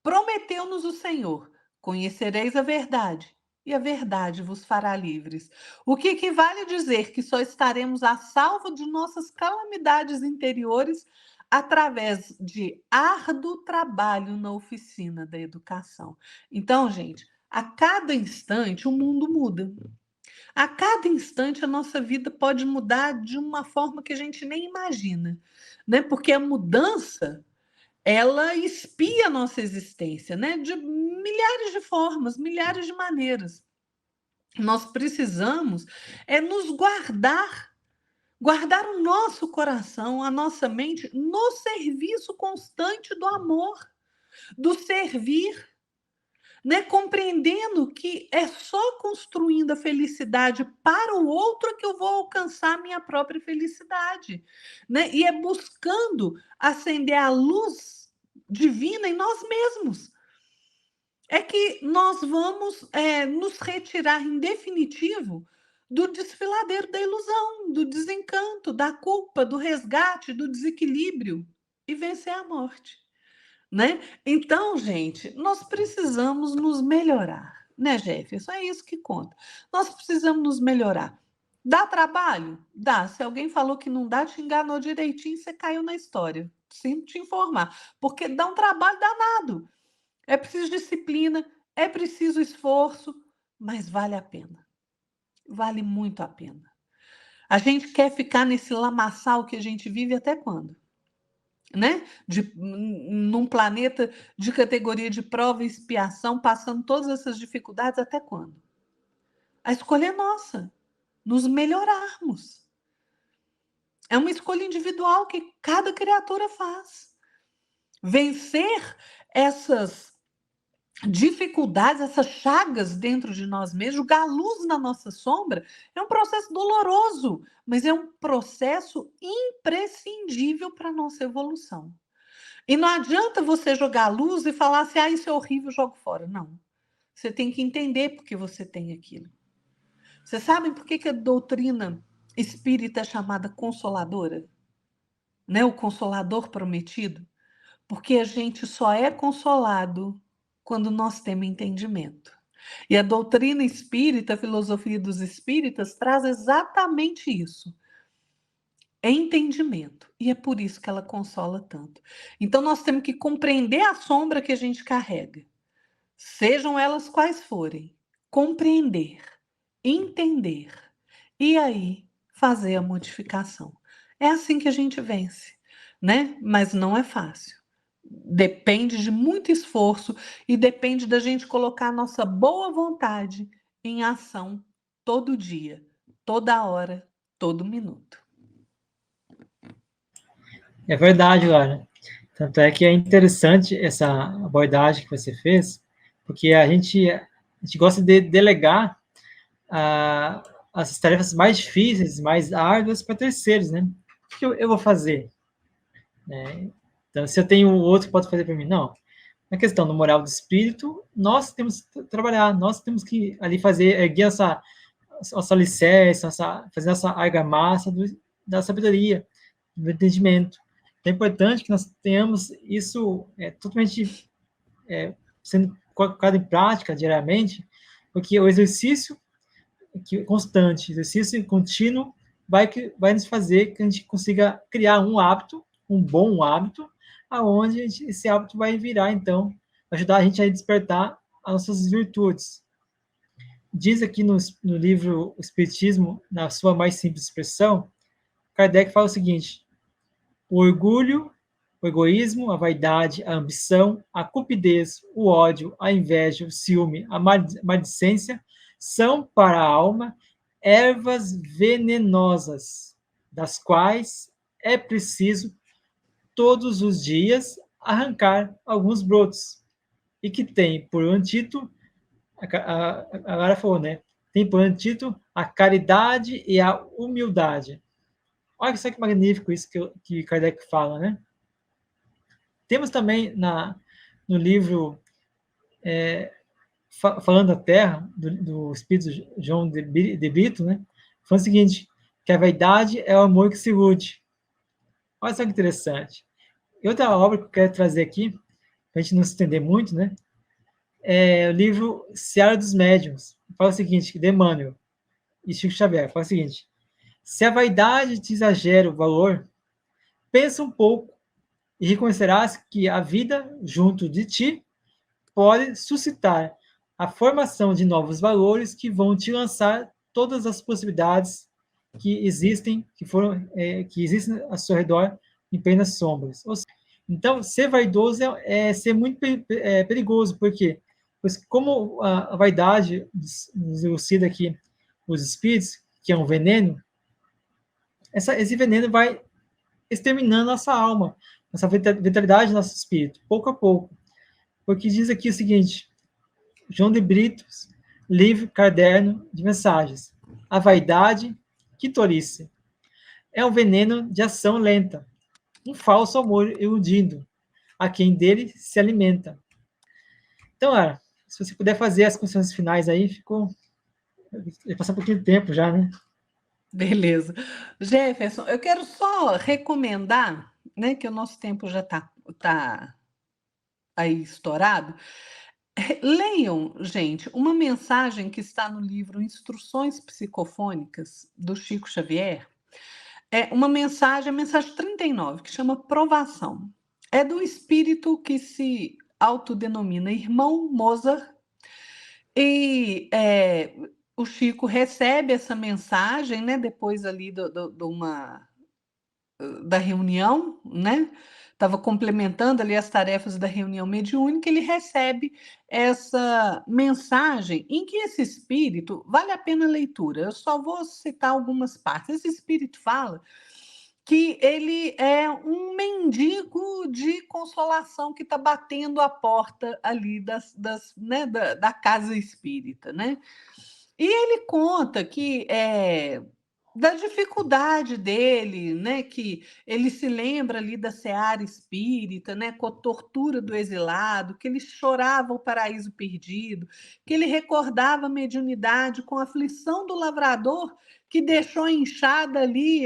prometeu-nos o Senhor: conhecereis a verdade, e a verdade vos fará livres. O que equivale a dizer que só estaremos a salvo de nossas calamidades interiores através de árduo trabalho na oficina da educação. Então, gente, a cada instante o mundo muda. A cada instante a nossa vida pode mudar de uma forma que a gente nem imagina, né? Porque a mudança ela espia a nossa existência, né? De milhares de formas, milhares de maneiras. Nós precisamos nos guardar o nosso coração, a nossa mente no serviço constante do amor, do servir, né? Compreendendo que é só construindo a felicidade para o outro que eu vou alcançar a minha própria felicidade, né? E é buscando acender a luz divina em nós mesmos. É que nós vamos nos retirar em definitivo do desfiladeiro da ilusão, do desencanto, da culpa, do resgate, do desequilíbrio e vencer a morte, né? Então, gente, nós precisamos nos melhorar, né, Jefferson? É isso que conta. Nós precisamos nos melhorar. Dá trabalho? Dá. Se alguém falou que não dá, te enganou direitinho, você caiu na história. Sinto te informar. Porque dá um trabalho danado. É preciso disciplina, é preciso esforço, mas vale a pena. Vale muito a pena. A gente quer ficar nesse lamaçal que a gente vive até quando? Né? Num planeta de categoria de prova e expiação, passando todas essas dificuldades, até quando? A escolha é nossa, nos melhorarmos. É uma escolha individual que cada criatura faz. Vencer essas dificuldades, essas chagas dentro de nós mesmos, jogar luz na nossa sombra, é um processo doloroso, mas é um processo imprescindível para a nossa evolução. E não adianta você jogar a luz e falar assim, isso é horrível, jogo fora. Não. Você tem que entender por que você tem aquilo. Vocês sabem por que a doutrina espírita é chamada consoladora? Né? O consolador prometido? Porque a gente só é consolado quando nós temos entendimento. E a doutrina espírita, a filosofia dos espíritas, traz exatamente isso. É entendimento. E é por isso que ela consola tanto. Então, nós temos que compreender a sombra que a gente carrega. Sejam elas quais forem. Compreender, entender. E aí, fazer a modificação. É assim que a gente vence, né? Mas não é fácil. Depende de muito esforço e depende da gente colocar a nossa boa vontade em ação todo dia, toda hora, todo minuto. É verdade, Lara. Tanto é que é interessante essa abordagem que você fez, porque a gente gosta de delegar as tarefas mais difíceis, mais árduas para terceiros, né? O que eu vou fazer? Né? Então, se eu tenho outro que pode fazer para mim, não. Na questão do moral do espírito, nós temos que trabalhar, nós temos que ali fazer, erguer nossa alicerce, fazer essa argamassa da sabedoria, do entendimento. É importante que nós tenhamos isso totalmente sendo colocado em prática diariamente, porque o exercício constante, exercício contínuo, vai nos fazer que a gente consiga criar um hábito, um bom hábito, aonde esse hábito vai virar, então, ajudar a gente a despertar as nossas virtudes. Diz aqui no livro O Espiritismo, na sua mais simples expressão, Kardec fala o seguinte: o orgulho, o egoísmo, a vaidade, a ambição, a cupidez, o ódio, a inveja, o ciúme, a maledicência são para a alma ervas venenosas, das quais é preciso todos os dias arrancar alguns brotos, e que tem por antídoto, a Lara falou, né? Tem por antídoto a caridade e a humildade. Olha só que magnífico isso que Kardec fala, né? Temos também no livro Falando da Terra, do Espírito João de Brito, né? Falando o seguinte, que a vaidade é o amor que se ilude. Olha só que interessante. E outra obra que eu quero trazer aqui, para a gente não se estender muito, né? É o livro Seara dos Médiuns. Fala o seguinte, de Emmanuel e Chico Xavier, fala o seguinte: se a vaidade te exagera o valor, pensa um pouco e reconhecerás que a vida junto de ti pode suscitar a formação de novos valores que vão te lançar todas as possibilidades que existem, que existem ao seu redor em plenas sombras. Então, ser vaidoso é ser muito perigoso, porque pois como a vaidade nos elucida aqui os espíritos, que é um veneno, esse veneno vai exterminando nossa alma, nossa vitalidade, nosso espírito, pouco a pouco. Porque diz aqui o seguinte: João de Britos, livro caderno de mensagens. A vaidade, que tolice, é um veneno de ação lenta, um falso amor iludindo a quem dele se alimenta. Então, se você puder fazer as considerações finais aí, ficou. Já passou um pouquinho de tempo já, né? Beleza. Jefferson, eu quero só recomendar, né, que o nosso tempo já tá aí estourado. Leiam, gente, uma mensagem que está no livro Instruções Psicofônicas, do Chico Xavier. É uma mensagem, a mensagem 39, que chama Provação. É do espírito que se autodenomina Irmão Mozart. E o Chico recebe essa mensagem, né, depois ali da reunião, né? Estava complementando ali as tarefas da reunião mediúnica, ele recebe essa mensagem em que esse espírito, vale a pena a leitura, eu só vou citar algumas partes. Esse espírito fala que ele é um mendigo de consolação que está batendo a porta ali né, da casa espírita, né? E ele conta que da dificuldade dele, né, que ele se lembra ali da seara espírita, né, com a tortura do exilado, que ele chorava o paraíso perdido, que ele recordava a mediunidade com a aflição do lavrador que deixou inchada ali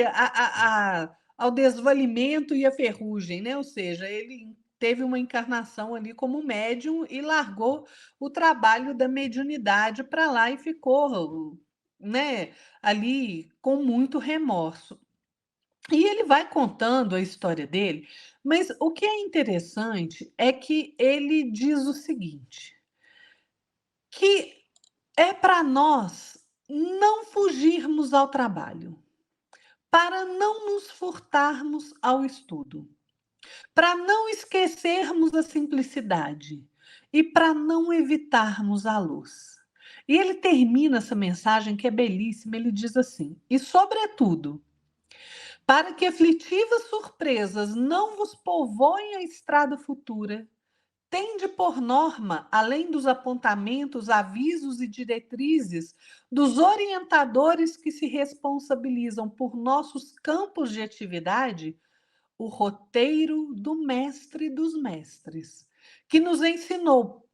ao desvalimento e a ferrugem, né? Ou seja, ele teve uma encarnação ali como médium e largou o trabalho da mediunidade para lá e ficou, né, ali com muito remorso. E ele vai contando a história dele, mas o que é interessante é que ele diz o seguinte, que é para nós não fugirmos ao trabalho, para não nos furtarmos ao estudo, para não esquecermos a simplicidade e para não evitarmos a luz. E ele termina essa mensagem que é belíssima, ele diz assim: e sobretudo, para que aflitivas surpresas não vos povoem a estrada futura, tende por norma, além dos apontamentos, avisos e diretrizes dos orientadores que se responsabilizam por nossos campos de atividade, o roteiro do mestre dos mestres, que nos ensinou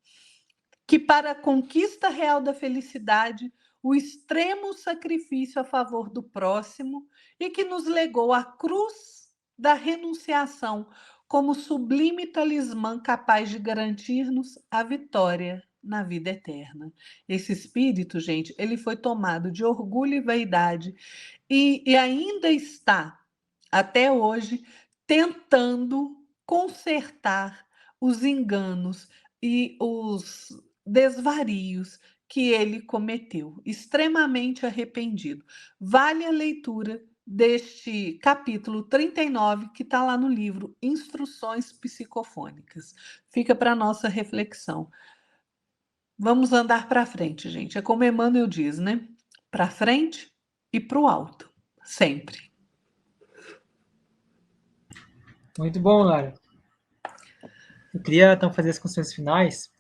que para a conquista real da felicidade, o extremo sacrifício a favor do próximo e que nos legou a cruz da renunciação como sublime talismã capaz de garantir-nos a vitória na vida eterna. Esse espírito, gente, ele foi tomado de orgulho e vaidade e ainda está, até hoje, tentando consertar os enganos e os desvarios que ele cometeu, extremamente arrependido. Vale a leitura deste capítulo 39, que está lá no livro Instruções Psicofônicas. Fica para nossa reflexão. Vamos andar para frente, gente. É como Emmanuel diz, né? Para frente e para o alto, sempre. Muito bom, Lara. Eu queria, então, fazer as considerações finais,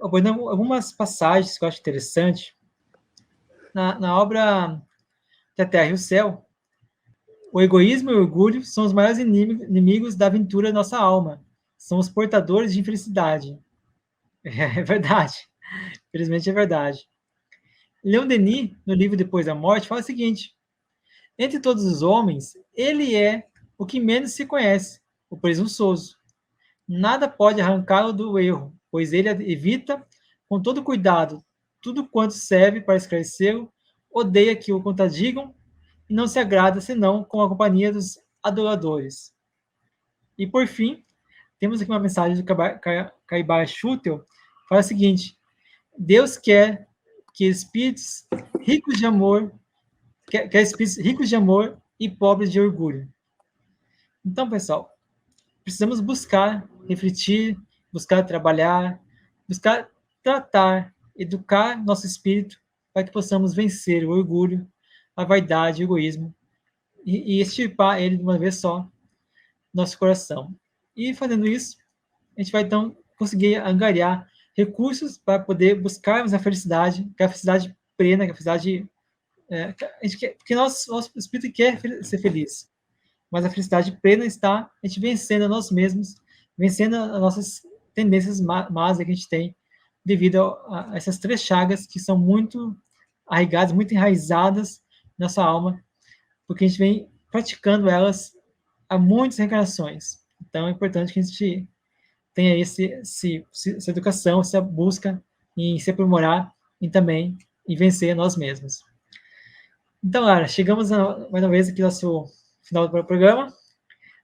abordando algumas passagens que eu acho interessante. Na obra Da Terra e o Céu, o egoísmo e o orgulho são os maiores inimigos da aventura da nossa alma. São os portadores de infelicidade. É verdade. Infelizmente é verdade. Leon Denis, no livro Depois da Morte, fala o seguinte: entre todos os homens, ele é o que menos se conhece, o presunçoso. Nada pode arrancá-lo do erro, pois ele evita, com todo cuidado, tudo quanto serve para esclarecê-lo, odeia que o contradigam e não se agrada senão com a companhia dos adoradores. E por fim, temos aqui uma mensagem do Caibar Schutel, que fala o seguinte: Deus quer que espíritos ricos de amor, quer espíritos ricos de amor e pobres de orgulho. Então, pessoal, precisamos buscar refletir, buscar trabalhar, buscar tratar, educar nosso espírito para que possamos vencer o orgulho, a vaidade, o egoísmo e extirpar ele de uma vez só nosso coração. E fazendo isso, a gente vai então conseguir angariar recursos para poder buscarmos a felicidade, que é a felicidade plena, que é a felicidade. A gente quer, porque nosso espírito quer ser feliz, mas a felicidade plena está a gente vencendo a nós mesmos, vencendo as nossas tendências más que a gente tem devido a essas três chagas que são muito arraigadas, muito enraizadas na nossa alma, porque a gente vem praticando elas há muitas reencarnações. Então é importante que a gente tenha essa educação, essa busca em se aprimorar e também em vencer nós mesmos. Então, Lara, chegamos mais uma vez aqui ao nosso final do programa.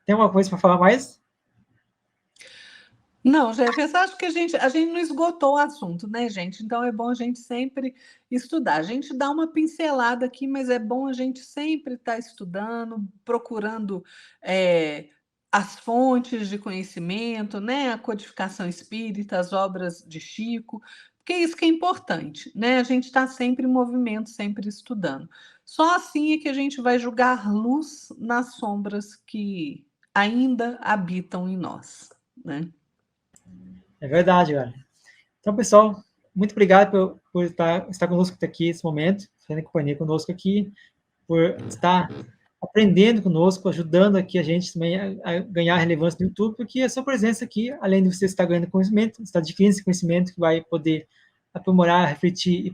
Tem alguma coisa para falar mais? Não, Jefferson, acho que a gente não esgotou o assunto, né, gente? Então é bom a gente sempre estudar. A gente dá uma pincelada aqui, mas é bom a gente sempre estar estudando, procurando as fontes de conhecimento, né? A codificação espírita, as obras de Chico, porque é isso que é importante, né? A gente está sempre em movimento, sempre estudando. Só assim é que a gente vai julgar luz nas sombras que ainda habitam em nós, né? É verdade, cara. Então, pessoal, muito obrigado por estar conosco aqui nesse momento, fazendo companhia conosco aqui, por estar aprendendo conosco, ajudando aqui a gente também a ganhar relevância no YouTube, porque a sua presença aqui, além de você estar ganhando conhecimento, está adquirindo esse conhecimento que vai poder aprimorar, refletir e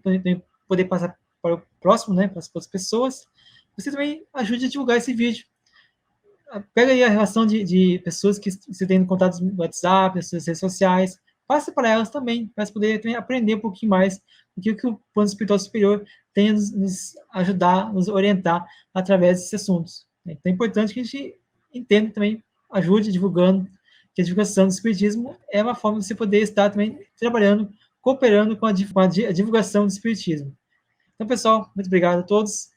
poder passar para o próximo, né, para as outras pessoas, você também ajude a divulgar esse vídeo. Pega aí a relação de pessoas que você tem contatos no WhatsApp, nas suas redes sociais, passa para elas também, para elas poderem também aprender um pouquinho mais do que o plano espiritual superior tem a nos ajudar, nos orientar através desses assuntos. Então é importante que a gente entenda também, ajude divulgando, que a divulgação do espiritismo é uma forma de você poder estar também trabalhando, cooperando com a divulgação do espiritismo. Então, pessoal, muito obrigado a todos.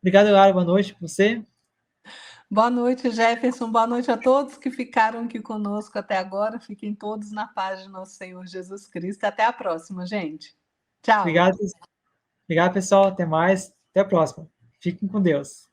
Obrigado, Lara, boa noite para você. Boa noite, Jefferson. Boa noite a todos que ficaram aqui conosco até agora. Fiquem todos na paz de nosso Senhor Jesus Cristo. Até a próxima, gente. Tchau. Obrigado, pessoal. Até mais. Até a próxima. Fiquem com Deus.